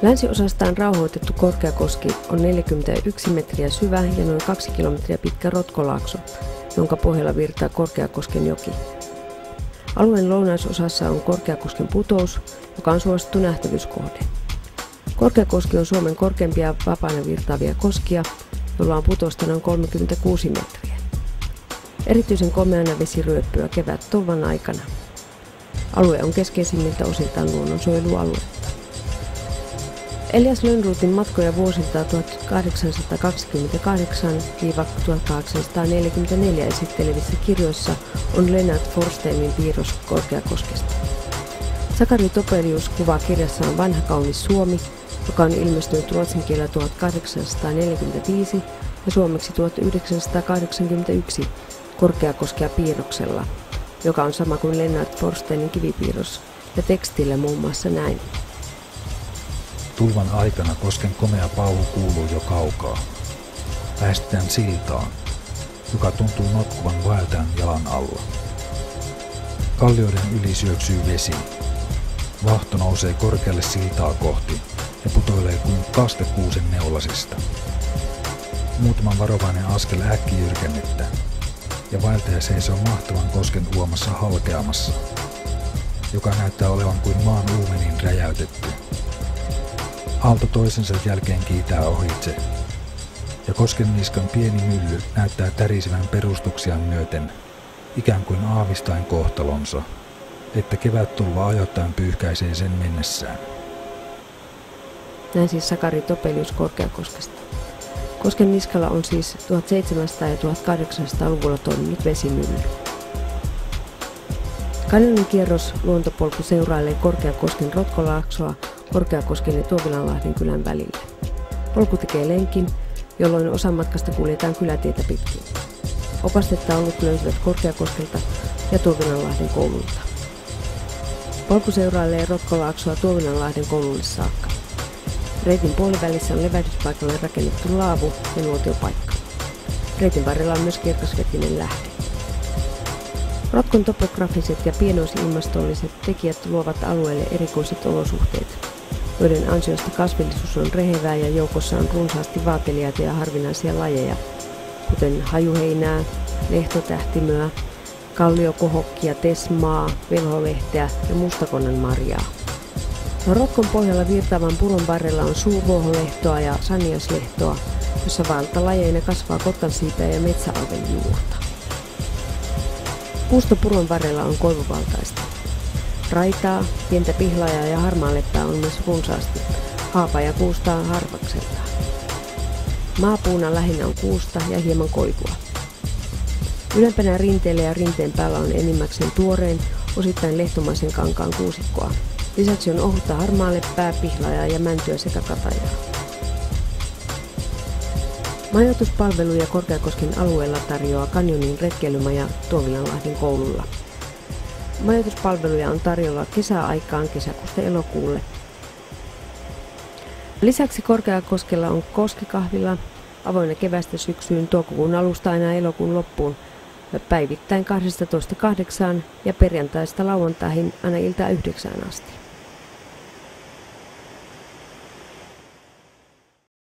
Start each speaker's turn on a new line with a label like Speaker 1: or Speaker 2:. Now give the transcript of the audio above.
Speaker 1: Länsiosastaan rauhoitettu Korkeakoski on 41 metriä syvä ja noin 2 kilometriä pitkä rotkolaakso, jonka pohjalla virtaa Korkeakosken joki. Alueen lounaisosassa on Korkeakosken putous, joka on suosittu nähtävyyskohde. Korkeakoski on Suomen korkeimpia vapaana virtaavia koskia, jolla on putousta noin 36 metriä. Erityisen komeana vesi ryöppyä kevät-tulvan aikana. Alue on keskeisimmiltä osiltaan luonnonsuojelualue. Elias Lönnrothin matkoja vuosilta 1828–1844 esittelevissä kirjoissa on Lennart Forsténin piirros Korkeakoskesta. Sakari Topelius kuvaa kirjassaan Vanha kaunis Suomi, joka on ilmestynyt ruotsin kielellä 1845 ja suomeksi 1981 Korkeakoskea piirroksella, joka on sama kuin Lennart Forsténin kivipiirros, ja tekstillä muun muassa näin.
Speaker 2: Tulvan aikana kosken komea pauhu kuuluu jo kaukaa. Päästetään siltaan, joka tuntuu notkuvan vaeltajan jalan alla. Kallioiden yli syöksyy vesi. Vahto nousee korkealle siltaa kohti ja putoilee kuin kaste kuusen neulasista. Muutaman varovainen askel äkkijyrkännettä ja vaeltaja seisoo mahtavan kosken uomassa halkeamassa, joka näyttää olevan kuin maan uumenin räjäytetty. Aalto toisensa jälkeen kiitää ohitse, ja kosken niskan pieni mylly näyttää tärisevän perustuksiaan myöten, ikään kuin aavistaen kohtalonsa, että kevättulva ajoittain pyyhkäisee sen mennessään.
Speaker 1: Näin siis Sakari Topelius Korkeakoskesta. Kosken niskalla on siis 1700- ja 1800-luvulla toiminut vesimylly. Kanjonin kierros luontopolku seurailee Korkeakosken rotkolaaksoa Korkeakosken ja Tuovilanlahden kylän välillä. Polku tekee lenkin, jolloin osa matkasta kuljetaan kylätietä pitkin. Opastetta ollut löytyvät Korkeakoskelta ja Tuovilanlahden koululta. Polku seurailee rotkolaaksoa Tuovilanlahden koululle saakka. Reitin puolivälissä on levähdyspaikalle rakennettu laavu ja nuotiopaikka. Reitin varrella on myös kirkasvetinen lähde. Rotkon topografiset ja pienoisilmastolliset tekijät luovat alueelle erikoiset olosuhteet, joiden ansiosta kasvillisuus on rehevää ja joukossa on runsaasti vaateliaita ja harvinaisia lajeja, kuten hajuheinää, lehtotähtimöä, kalliokohokkia, tesmaa, velholehteä ja mustakonnanmarjaa. Rotkon pohjalla virtaavan puron varrella on suurvuoholehtoa ja saniaslehtoa, jossa valtalajeina kasvaa kotkansiipeä ja metsäalven juurta. Puusto puron varrella on koivuvaltaista. Raitaa, pientä pihlajaa ja harmaaleppää on myös runsaasti, haapa ja kuustaa harvakseltaan. Maapuuna lähinnä on kuusta ja hieman koivua. Ylempänä rinteellä ja rinteen päällä on enimmäkseen tuoreen, osittain lehtomaisen kankaan kuusikkoa. Lisäksi on ohutta harmaaleppää, pihlajaa ja mäntyä sekä katajaa. Majoituspalveluja Korkeakosken alueella tarjoaa Kanjonin retkeilymaja Tuovilanlahden koululla. Majoituspalveluja on tarjolla kesäaikaan kesäkuusta elokuulle. Lisäksi Korkeakoskella on koskikahvila, avoinna kevästä syksyyn, toukokuun alusta aina elokuun loppuun, päivittäin 12–8 ja perjantaista lauantaihin aina ilta 9 asti.